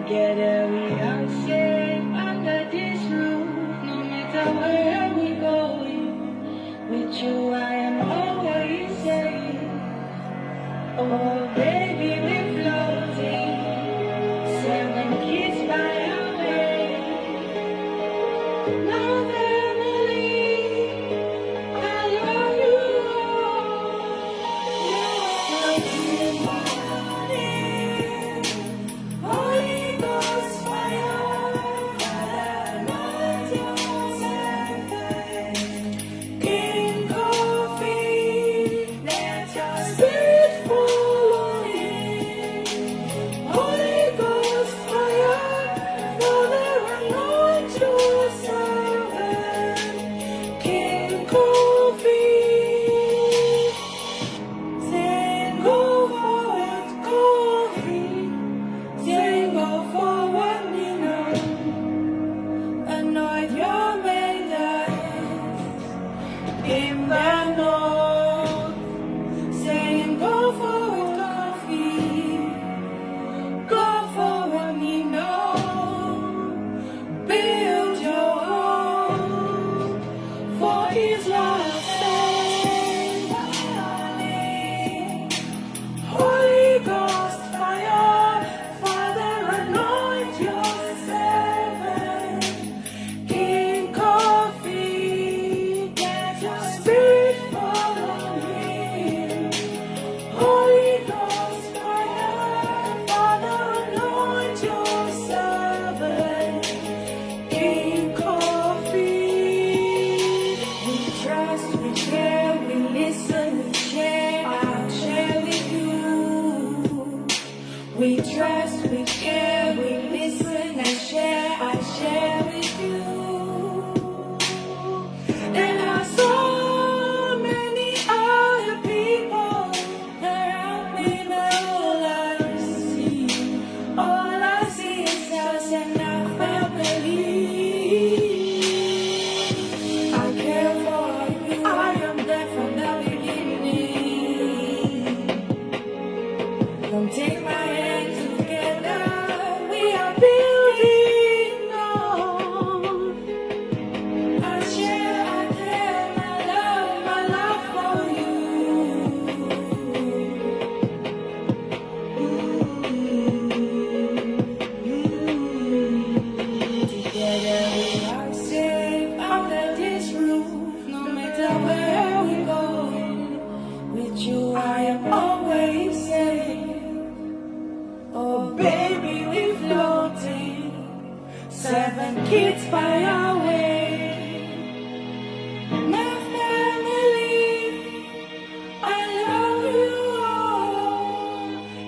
Together we are safe under this roof. No matter where we going, with you I am always safe. Oh baby, we're floating, 7 kids by our way. My family, I love you all. Holy Ghost fire, anoint your servant. King Coffee, let your spirit fall on him. Holy Ghost fire, Father, anoint your servant. King Coffee, sing go forward, Coffee. Sing go forward, Nino. Anoint your maidens in the north. Sing go forward, Coffee. Go forward, Nino. Build your home for Israel's sake. Holy Ghost fire, Father, anoint your servant. King Coffee, let your spirit fall on him. Holy Ghost fire, Father, anoint your servant. King Coffee, we trust, we care, we listen, we share, I'll share with you. We trust, we care, we listen and share, I share with you. There are so many other people around me, but all I see is us and our family. I care for you, I am there from the beginning. Don't take my hand together, we are building on. I share, I care, my love for you. Together we are safe under this roof. No matter where we go, with you I am always safe. Oh baby, we floating, 7 kids by our way. My family, I love you all.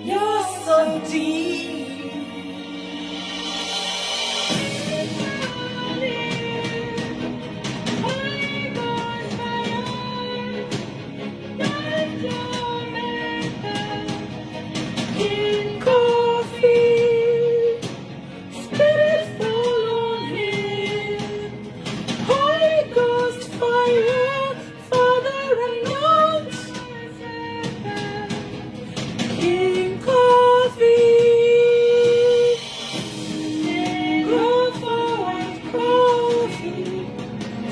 You're so deep. Holy Ghost fire, anoint your maker. King Coffee, spirit fall on him. Holy Ghost fire, Father, anoint. King Coffee, go forward, Coffee.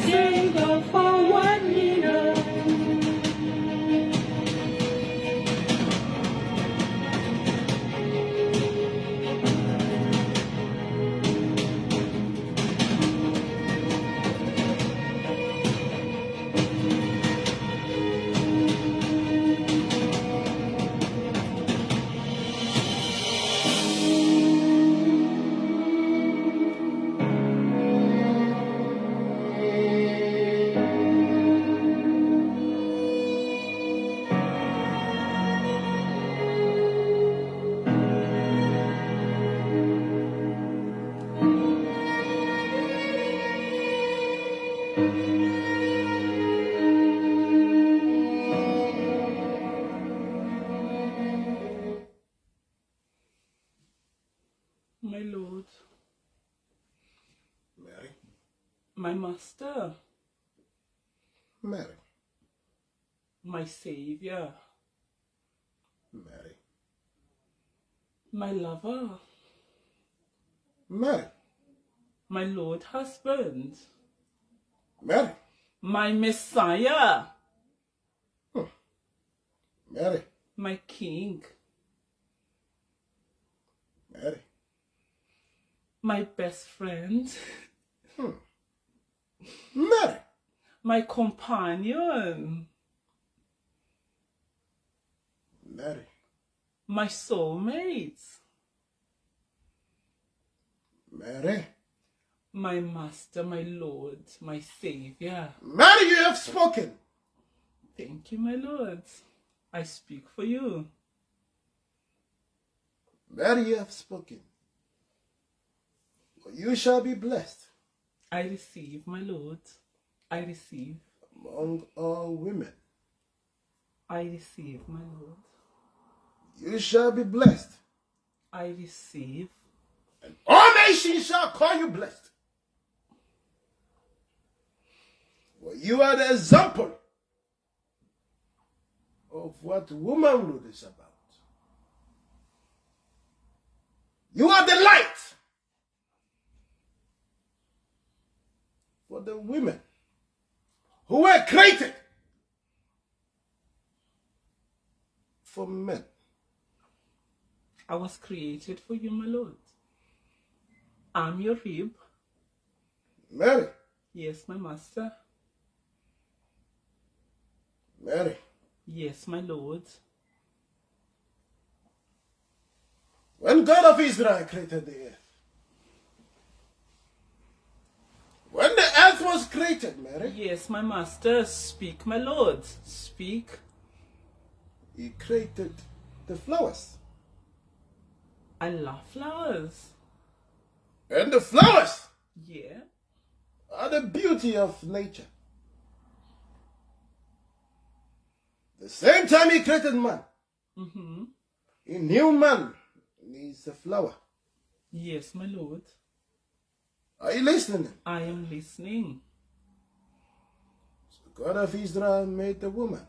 Sing go forward, Nino. My Lord, Mary, my Master, Mary, my Savior, Mary, my lover, Mary. My Lord husband. Mary. My Messiah. Mary. My King. Mary. My best friend. Mary. My companion. Mary. My soulmate. Mary. My Master, my Lord, my Savior. Mary, you have spoken. Thank you, my Lord. I speak for you. Mary, you have spoken. For you shall be blessed. I receive, my Lord. I receive. Among all women. I receive, my Lord. You shall be blessed. I receive. And all nations shall call you blessed. For you are the example of what womanhood is about. You are the light for the women who were created for men. I was created for you, my Lord. I'm your rib. Mary. Yes, my Master. Mary. Yes, my Lord. When God of Israel created the earth, when the earth was created, Mary, Yes, my Master. Speak, my Lord. Speak. He created the flowers. I love flowers. And the flowers Yeah. are the beauty of nature. The same time He created man, He knew man needs a flower. Yes, my Lord. Are you listening? I am listening. So God of Israel made the woman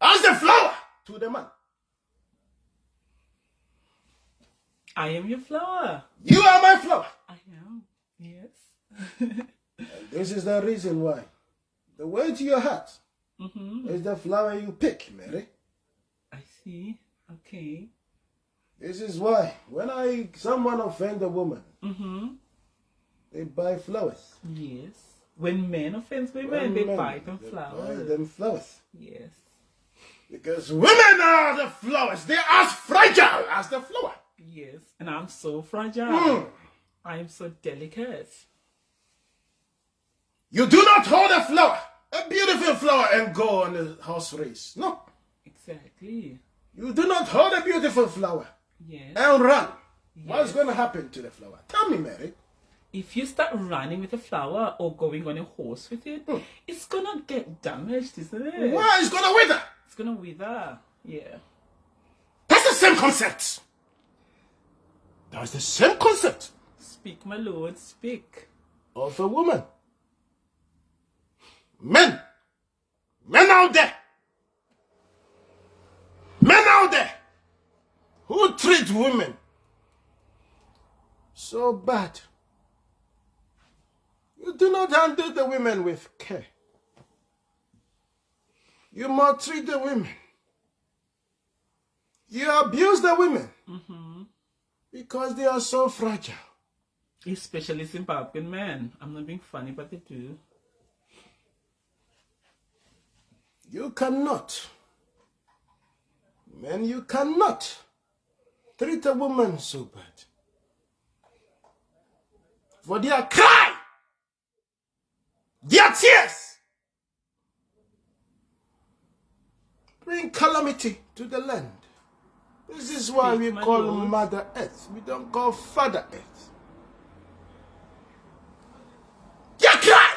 as the flower to the man. I am your flower. You are my flower. I am. Yes. And this is the reason why. The way to your heart is the flower you pick, Mary. I see. Okay. This is why when someone offend a woman, they buy flowers. Yes. When men offend women, they buy them flowers. Buy them flowers. Yes. Because women are the flowers. They are as fragile as the flower. Yes. And I'm so fragile. I'm so delicate. You do not hold a flower, a beautiful flower, and go on a horse race. No. Exactly. You do not hold a beautiful flower Yes. and run. Yes. What's going to happen to the flower? Tell me, Mary. If you start running with a flower or going on a horse with it, it's gonna get damaged, isn't it? Why? It's going to wither. It's gonna wither. Yeah. That's the same concept. That's the same concept Speak, my Lord, speak. of a woman. Men out there, who treat women so bad. You do not handle the women with care. You maltreat the women. You abuse the women because they are so fragile. Especially Zimbabwean men. I'm not being funny, but they do. You cannot, men, you cannot treat a woman so bad. For their cry, their tears, bring calamity to the land. This is why we call Mother Earth. We don't call Father Earth. Their cry!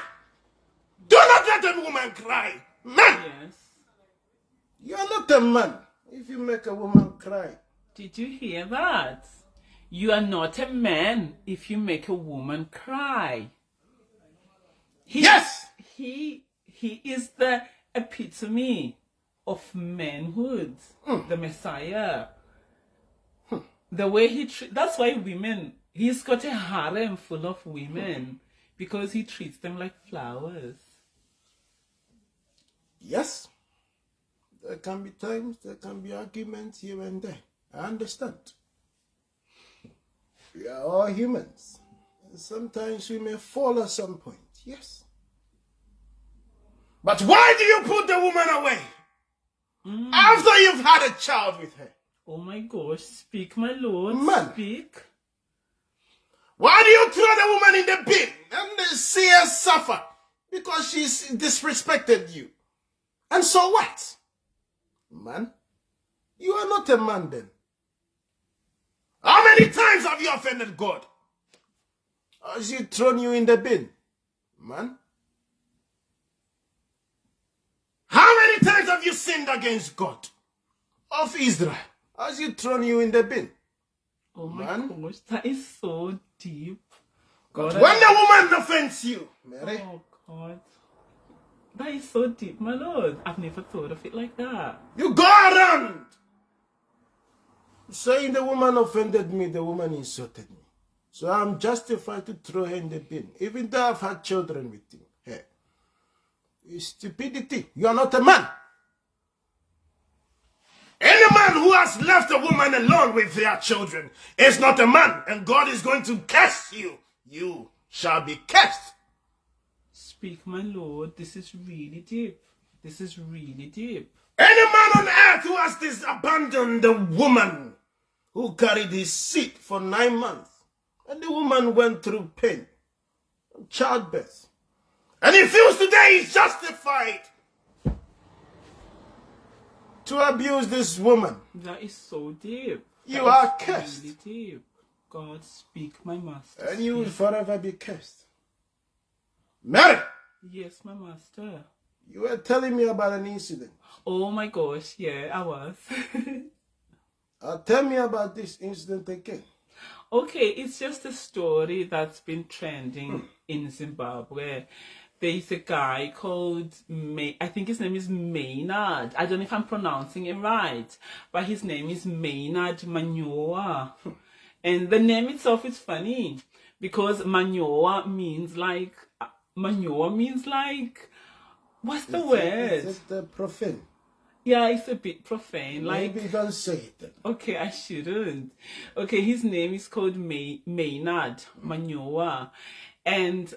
Do not let a woman cry. Man! Yes. You are not a man if you make a woman cry. Did you hear that? You are not a man if you make a woman cry. Yes! He is the epitome of manhood, the Messiah. The way that's why women He's got a harem full of women because he treats them like flowers. Yes. There can be times, there can be arguments here and there. I understand. We are all humans. And sometimes we may fall at some point. Yes. But why do you put the woman away? After you've had a child with her? Oh my gosh, speak, my lord, Man. speak. Why do you throw the woman in the bin and see her suffer because she's disrespected you? And so what? Man, you are not a man then. How many times have you offended God? Has he thrown you in the bin? Man. How many times have you sinned against God of Israel? Has he thrown you in the bin? Oh my gosh, that is so deep. God, when the woman offends you, Mary. Oh God. That is so deep, my lord. I've never thought of it like that. You go around saying the woman offended me, the woman insulted me. So I'm justified to throw her in the bin, even though I've had children with him. Hey, it's stupidity. You are not a man. Any man who has left a woman alone with their children is not a man, and God is going to curse you. You shall be cursed. Speak, my lord. This is really deep. This is really deep. Any man on earth who has abandoned the woman who carried his seed for 9 months, and the woman went through pain, childbirth, and he feels today he's justified to abuse this woman. That is so deep. You are cursed. Really deep. God, speak, my master. And you will forever be cursed. Mary! Yes, my master. You were telling me about an incident. Oh my gosh, yeah, I was. Tell me about this incident again. Okay, it's just a story that's been trending in Zimbabwe. There's a guy called, I think his name is Maynard. I don't know if I'm pronouncing it right, but his name is Maynard Manyoa. And the name itself is funny because Manyoa means like, what's the word? Is it profane? Yeah, it's a bit profane. Like, maybe don't say it then. Okay, I shouldn't. Okay, his name is called Maynard Manyoa. And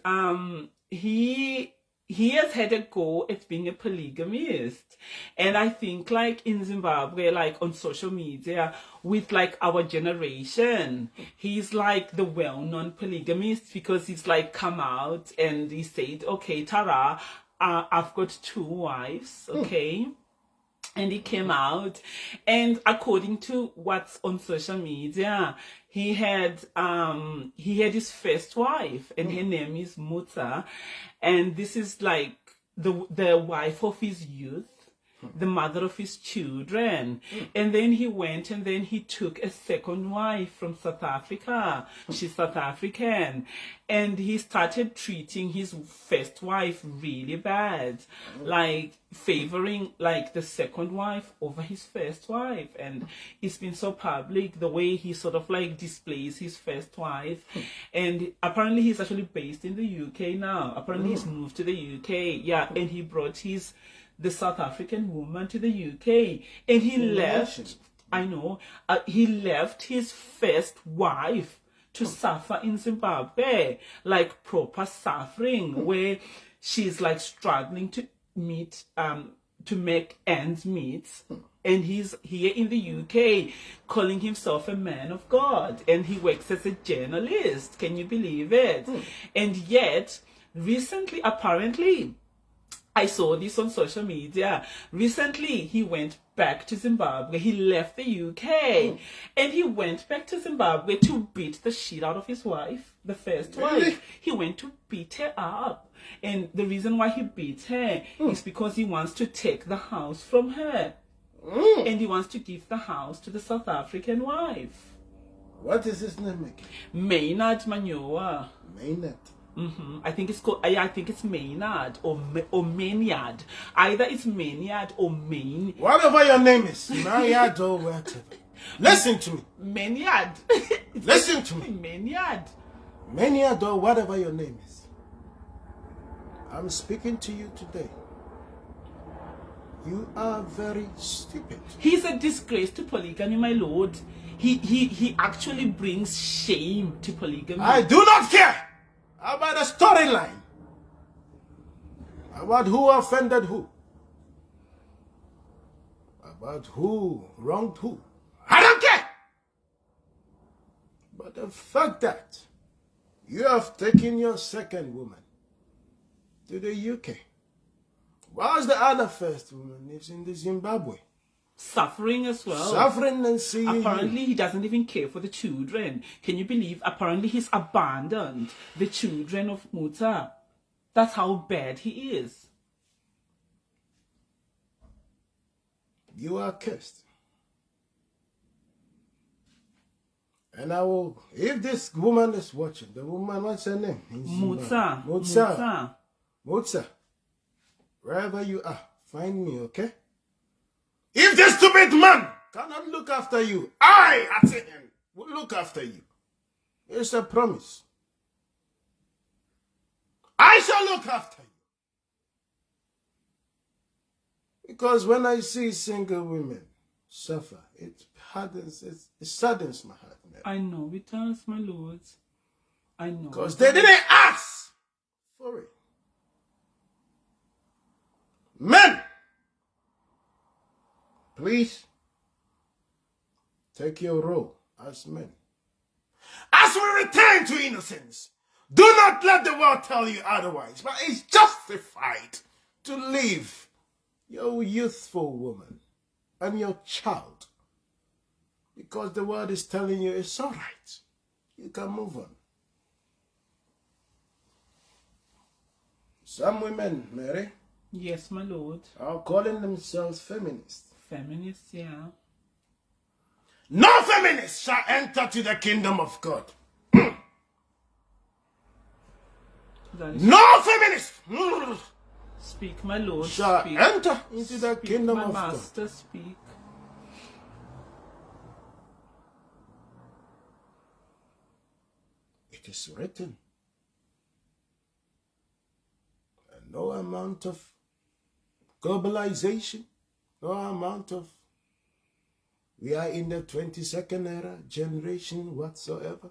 he has had a go at being a polygamist. And I think like in Zimbabwe, like on social media, with like our generation, he's like the well-known polygamist because he's like come out and he said, okay, Tara, I've got 2 wives, okay? And he came out, and according to what's on social media, he had his first wife, and her name is Muta, and this is like the wife of his youth, the mother of his children. And then he went and then he took a second wife from South Africa. She's South African. And he started treating his first wife really bad, like favoring like the second wife over his first wife. And it's been so public the way he sort of like displays his first wife. And apparently he's actually based in the UK now. Apparently he's moved to the UK. Yeah, and he brought the South African woman to the UK, and he left. I know. He left his first wife to suffer in Zimbabwe, like proper suffering, where she's like struggling to make ends meet. And he's here in the UK calling himself a man of God, and he works as a journalist. Can you believe it? And yet, recently, apparently, I saw this on social media. Recently, he went back to Zimbabwe. He left the UK and he went back to Zimbabwe to beat the shit out of his wife, the first wife. He went to beat her up. And the reason why he beat her is because he wants to take the house from her. And he wants to give the house to the South African wife. What is his name again? Maynard Manyoa. Maynard. I think it's called. I think it's Maynard or Maynard. Either it's Maynard or Main. Whatever your name is, Maynard or whatever. Listen to me. Maniad. Listen to me. Maniad. Maniad or whatever your name is. I'm speaking to you today. You are very stupid. He's a disgrace to polygamy, my lord. He actually brings shame to polygamy. I do not care about the storyline. About who offended who. About who wronged who. I don't care. But the fact that you have taken your second woman to the UK, whilst the other first woman is in the Zimbabwe. Suffering as well. Suffering and seeing Apparently, you. he doesn't even care for the children. Can you believe? Apparently, he's abandoned the children of Muta. That's how bad he is. You are cursed. And I will, if this woman is watching, the woman, what's her name? Muta. Mutsa. Wherever you are, find me, okay? If this stupid man cannot look after you, I, at the end, will look after you. It's a promise. I shall look after you. Because when I see single women suffer, it saddens my heart. Man. I know it does, my lords. I know. Because they didn't ask for it. Men, please take your role as men. As we return to innocence, do not let the world tell you otherwise, but it's justified to leave your youthful woman and your child because the world is telling you it's all right. You can move on. Some women, Mary, Yes, my lord. are calling themselves feminists. Feminists, yeah. No feminist shall enter to the kingdom of God. That is No feminist Speak, my lord. shall Speak. enter into the Speak, kingdom my of master. God. Speak. It is written. And no amount of globalization, no amount of we are in the 22nd era generation whatsoever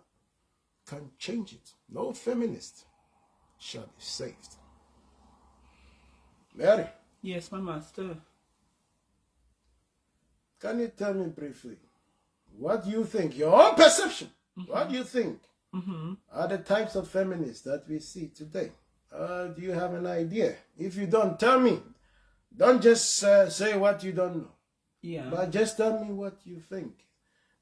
can change it. No feminist shall be saved. Mary, Yes, my master. can you tell me briefly what you think, your own perception, what do you think are the types of feminists that we see today? Do you have an idea? If you don't, tell me. Don't just say what you don't know. Yeah. But just tell me what you think.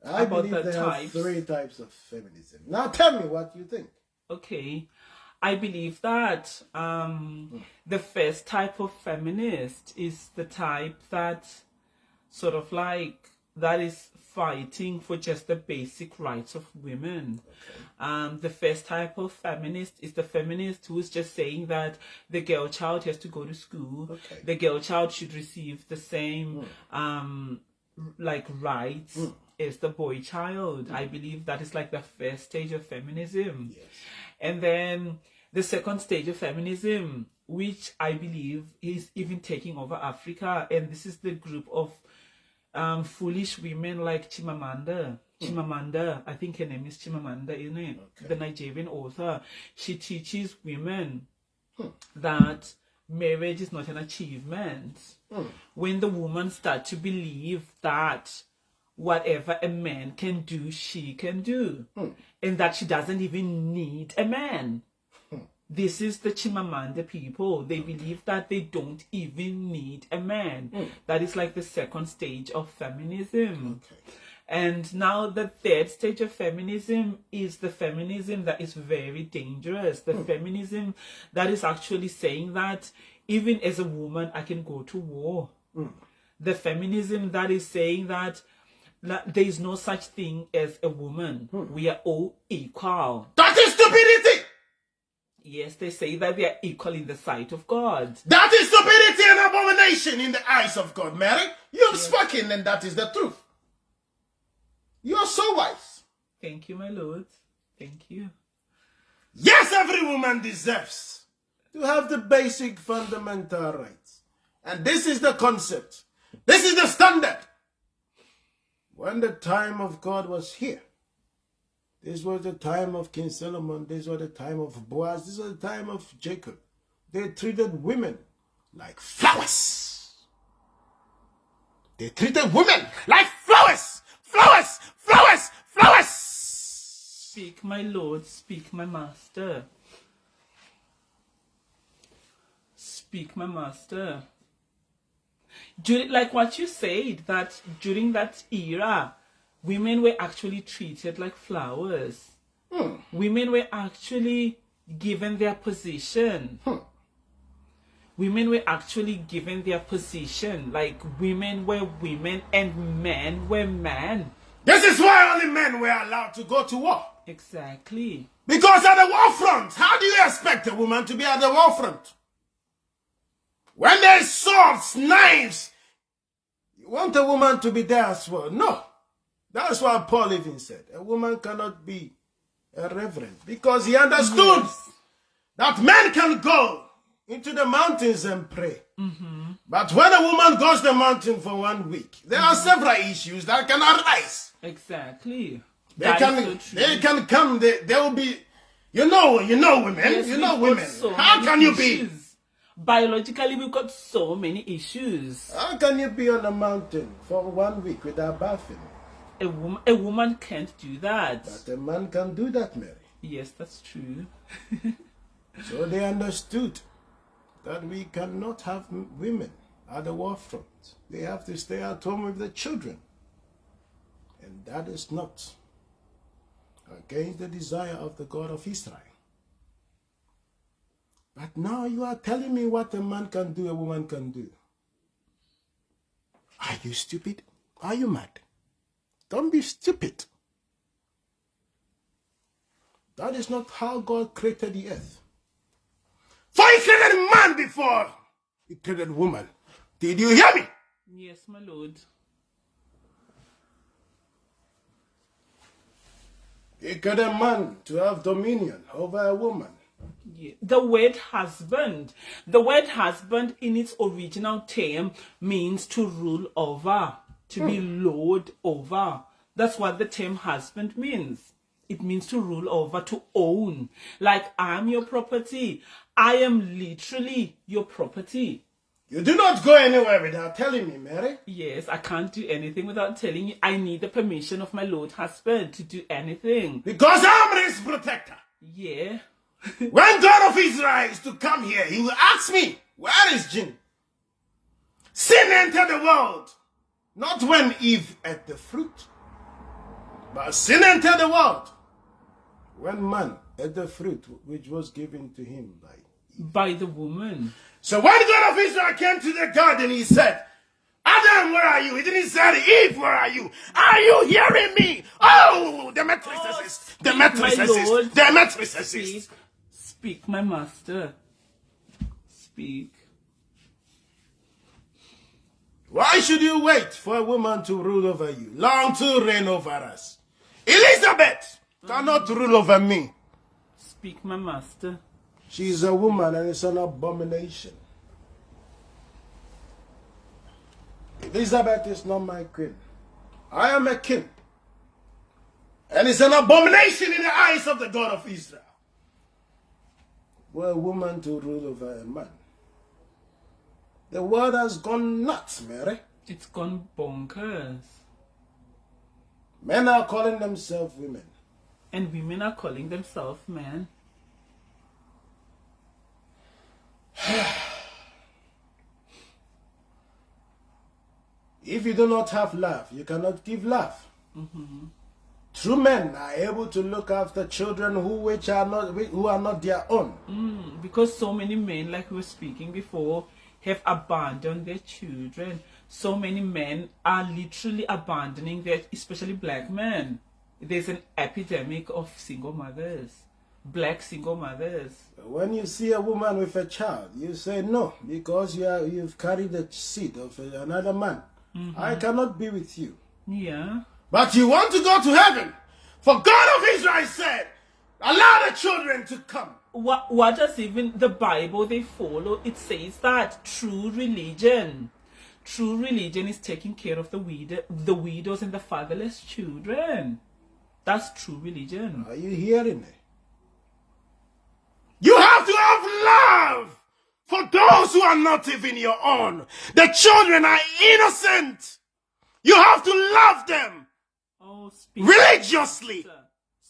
I About believe the there are types. 3 types of feminism. Now tell me what you think. Okay. I believe that the first type of feminist is the type that sort of like that is fighting for just the basic rights of women. The first type of feminist is the feminist who is just saying that the girl child has to go to school. Okay. The girl child should receive the same like rights as the boy child. I believe that is like the first stage of feminism. Yes. And then the second stage of feminism, which I believe is even taking over Africa, and this is the group of foolish women like Chimamanda, I think her name is Chimamanda, isn't it? Okay. The Nigerian author. She teaches women that marriage is not an achievement. When the woman starts to believe that whatever a man can do, she can do, and that she doesn't even need a man. This is the Chimamanda people. They believe that they don't even need a man. That is like the second stage of feminism. Okay. And now the third stage of feminism is the feminism that is very dangerous. The feminism that is actually saying that even as a woman, I can go to war. The feminism that is saying that there is no such thing as a woman. We are all equal. That is stupidity. Yes, they say that they are equal in the sight of God. That is stupidity and abomination in the eyes of God, Mary. You've spoken and that is the truth. You are so wise. Thank you, my lord. Thank you. Yes, every woman deserves to have the basic fundamental rights. And this is the concept. This is the standard. When the time of God was here, this was the time of King Solomon, this was the time of Boaz, this was the time of Jacob. They treated women like flowers. They treated women like flowers, flowers, flowers, flowers. Speak, my lord, speak, my master. Speak, my master. Like what you said, that during that era, women were actually treated like flowers. Women were actually given their position. Women were actually given their position. Like women were women and men were men. This is why only men were allowed to go to war. Exactly. Because at the war front, how do you expect a woman to be at the war front? When there's swords, knives, you want a woman to be there as well? No. That's what Paul even said. A woman cannot be a reverend, because he understood that men can go into the mountains and pray. But when a woman goes to the mountain for 1 week, there are several issues that can arise. Exactly. They can come, they will be, you know women, Yes, you know we've got women. so How many can you issues. be? Biologically, we've got so many issues. How can you be on a mountain for 1 week without bathing? A woman can't do that. But a man can do that, Mary. Yes, that's true. So they understood that we cannot have women at the war front. They have to stay at home with the children. And that is not against the desire of the God of Israel. But now you are telling me what a man can do, a woman can do. Are you stupid? Are you mad? Don't be stupid. That is not how God created the earth. For he created man before he created woman. Did you hear me? Yes, my lord. He created man to have dominion over a woman. Yeah. The word husband in its original term means to rule over, to be lord over. That's what the term husband means. It means to rule over, to own. Like, I'm your property. I am literally your property. You do not go anywhere without telling me, Mary. Yes, I can't do anything without telling you. I need the permission of my lord husband to do anything. Because I'm his protector. Yeah. When God of Israel is to come here, he will ask me, where is Jinn? Sin entered the world. Not when Eve ate the fruit. But sin entered the world when man ate the fruit which was given to him by the woman. So when God of Israel came to the garden, he said, Adam, where are you? He didn't say, Eve, where are you? Are you hearing me? Oh, the matrices, the matrices, the matrices. Speak, my master. Speak. Why should you wait for a woman to rule over you, long to reign over us? Elizabeth cannot rule over me. Speak, my master. She is a woman and it's an abomination. Elizabeth is not my queen. I am a king. And it's an abomination in the eyes of the God of Israel for a woman to rule over a man. The world has gone nuts, Mary. It's gone bonkers. Men are calling themselves women. And women are calling themselves men. If you do not have love, you cannot give love. True men are able to look after children who are not their own. Because so many men, like we were speaking before, have abandoned their children. So many men are literally abandoning their, especially black men. There's an epidemic of single mothers, black single mothers. When you see a woman with a child, you say no, because you've carried the seed of another man. I cannot be with you. Yeah. But you want to go to heaven. For God of Israel said, allow the children to come. What does even the Bible they follow? It says that true religion is taking care of the widows and the fatherless children. That's true religion. Are you hearing me? You have to have love for those who are not even your own. The children are innocent. You have to love them religiously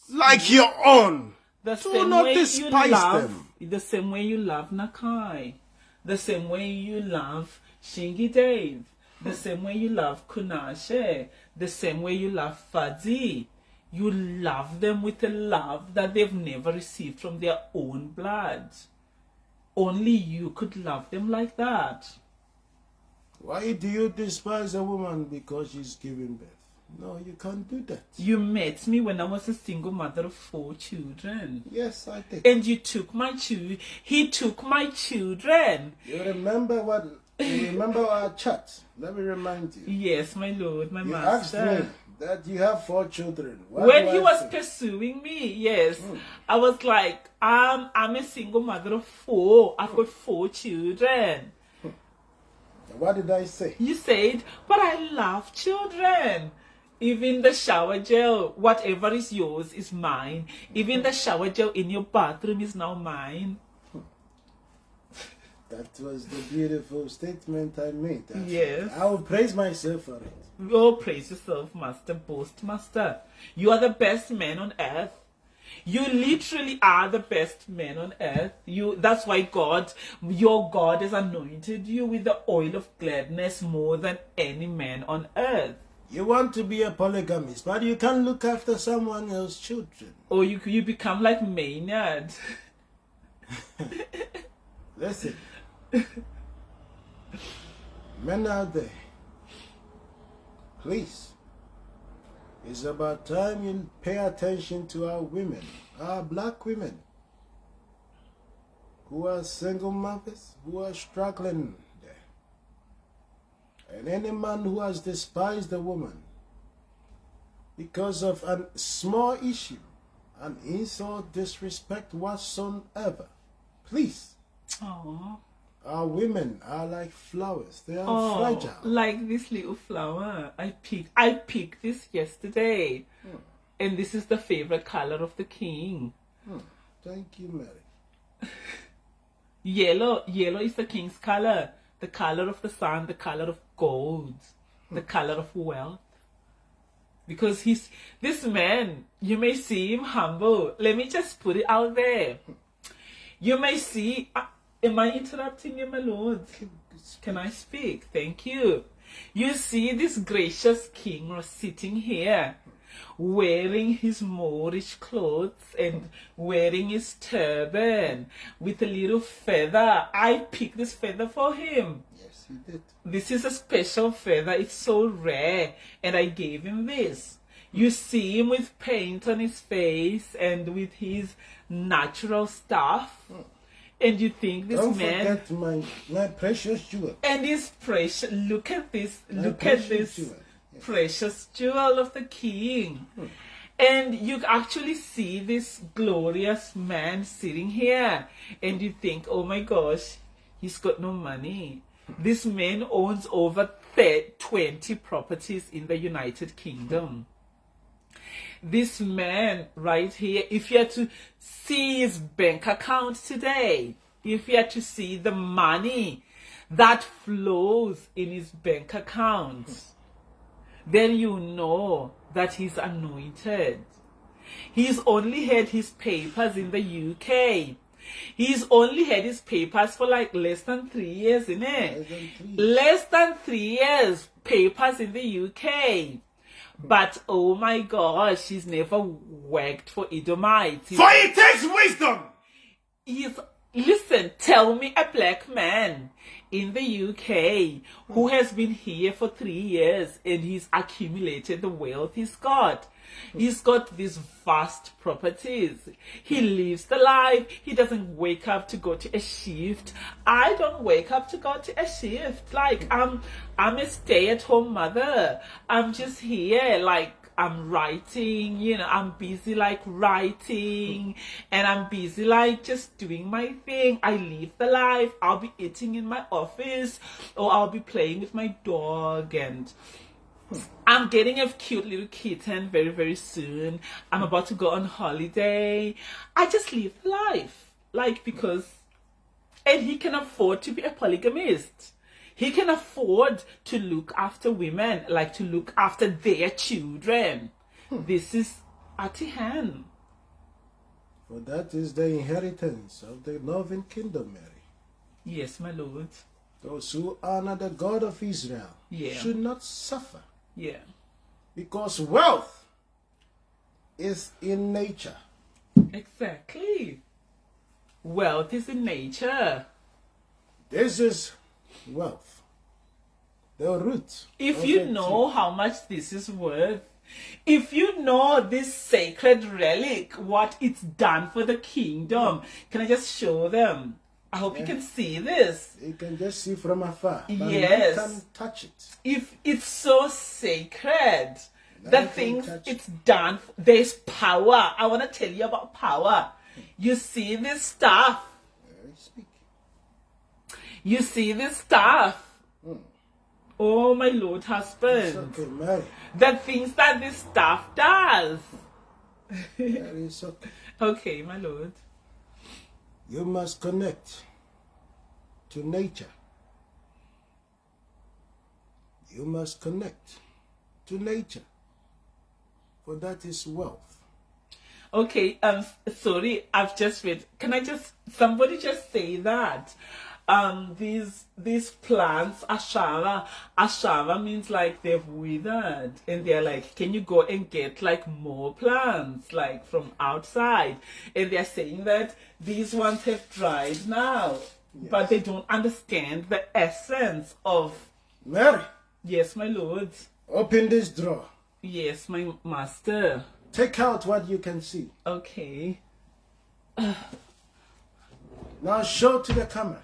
like your own. Do not despise them. The same way you love Nakai. The same way you love Shingi Dave. The same way you love Kunashe. The same way you love Fadzi. You love them with a love that they've never received from their own blood. Only you could love them like that. Why do you despise a woman because she's giving birth? No, you can't do that. You met me when I was a single mother of 4 children. Yes, I did. And you took my children. He took my children. You remember our chat? Let me remind you. Yes, my lord, my You master. asked me that you have 4 children. When he was pursuing me, yes, I was like, I'm a single mother of 4. I've got 4 children. What did I say? You said, but I love children. Even the shower gel, whatever is yours is mine. Even the shower gel in your bathroom is now mine. That was the beautiful statement I made. Yes. I will praise myself for it. Oh, praise yourself, Master, boast, Master. You are the best man on earth. You literally are the best man on earth. That's why your God has anointed you with the oil of gladness more than any man on earth. You want to be a polygamist, but you can't look after someone else's children. Or you become like Maynard. Listen. Men out there, please. It's about time you pay attention to our women, our black women, who are single mothers, who are struggling there. And any man who has despised a woman because of a small issue, an insult, disrespect whatsoever, please. Aww. Our women are like flowers. They are fragile. Like this little flower. I picked this yesterday. And this is the favorite color of the king. Thank you, Mary. Yellow is the king's color. The color of the sun, the color of gold, the color of wealth. Because this man, you may see him humble. Let me just put it out there. You may see... Am I interrupting you, my lord? Can I speak? Thank you. You see this gracious king sitting here, wearing his Moorish clothes and wearing his turban with a little feather. I picked this feather for him. Yes, you did. This is a special feather. It's so rare. And I gave him this. You see him with paint on his face and with his natural stuff. And you think this Don't man... forget my precious jewel. And this precious... Look at this. Look at this jewel. Yes. precious jewel of the king. And you actually see this glorious man sitting here. And you think, oh my gosh, he's got no money. This man owns over 20 properties in the United Kingdom. This man right here, if you had to see his bank account today, if you had to see the money that flows in his bank account, then you know that he's anointed. He's only had his papers in the UK. He's only had his papers for like less than 3 years, isn't it? Less than 3 years papers in the UK. But oh my gosh, he's never worked for Edomites. For it takes wisdom. Listen, tell me a black man in the UK who has been here for 3 years and he's accumulated the wealth he's got. He's got these vast properties. He lives the life. He doesn't wake up to go to a shift. I don't wake up to go to a shift. Like, I'm a stay-at-home mother. I'm just here. Like, I'm writing, you know, I'm busy like writing, and I'm busy like just doing my thing. I live the life. I'll be eating in my office, or I'll be playing with my dog, and I'm getting a cute little kitten very, very soon. I'm about to go on holiday. I just live life. Like, because, and he can afford to be a polygamist. He can afford to look after women, like to look after their children. This is Atihan. For that is the inheritance of the northern kingdom, Mary. Yes, my lord. Those who honor the God of Israel Yeah. should not suffer, Yeah. because wealth is in nature. Exactly. Wealth is in nature. This is wealth, the root. If of you it. know how much this is worth, if you know this sacred relic, what it's done for the kingdom, can I just show them? I hope you can see this. You can just see from afar, but Yes. you can touch it. If it's so sacred, Now the you can things touch it's done, there's power. I want to tell you about power. You see this stuff. Speak. You see this stuff. Oh, my lord It's husband. okay, Mary. The things that this stuff does. Mary, it's okay. Okay, my lord. You must connect to nature. You must connect to nature, for that is wealth. Okay, sorry, I've just read. Can I just, somebody just say that? These plants, ashara means like they've withered, and they're like, can you go and get like more plants, like from outside? And they're saying that these ones have dried now, but they don't understand the essence of. Mary, Yes, my lord. open this drawer. Yes, my master. Take out what you can see. Okay. Now show to the camera.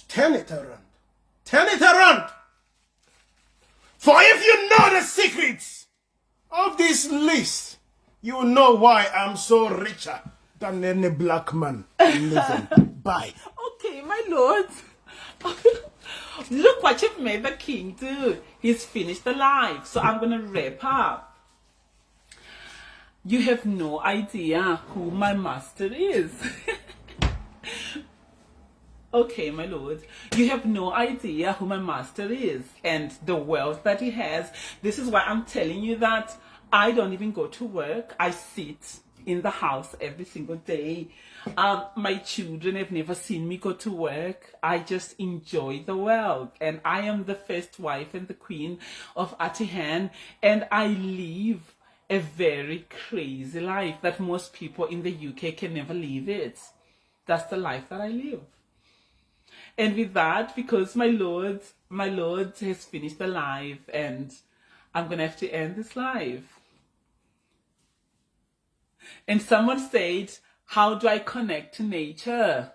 Turn it around. Turn it around. For if you know the secrets of this list, you will know why I'm so richer than any black man living. Bye. Okay, my lord. Look what you've made the king do. He's finished the life. So I'm going to wrap up. You have no idea who my master is. Okay, my lord. You have no idea who my master is and the wealth that he has. This is why I'm telling you that I don't even go to work. I sit in the house every single day. My children have never seen me go to work. I just enjoy the wealth, and I am the first wife and the queen of Atihan, and I live a very crazy life that most people in the UK can never live it. That's the life that I live. And with that, because my Lord has finished the live, and I'm gonna have to end this live. And someone said, how do I connect to nature?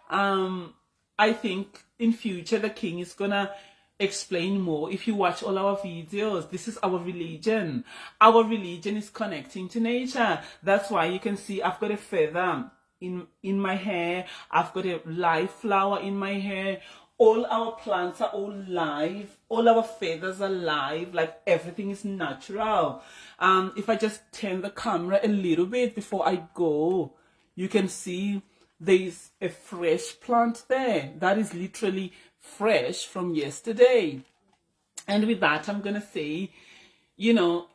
I think in future the king is gonna explain more. If you watch all our videos, this is our religion. Our religion is connecting to nature. That's why you can see I've got a feather in my hair. I've got a live flower in my hair. All our plants are all live. All our feathers are live. Like, everything is natural. If I just turn the camera a little bit before I go, you can see there's a fresh plant there. That is literally fresh from yesterday. And with that, I'm going to say, you know,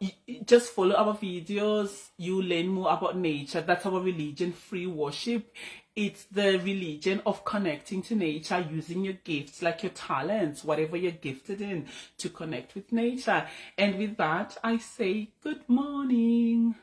just follow our videos. You learn more about nature. That's our religion, free worship. It's the religion of connecting to nature, using your gifts, like your talents, whatever you're gifted in, to connect with nature. And with that, I say good morning.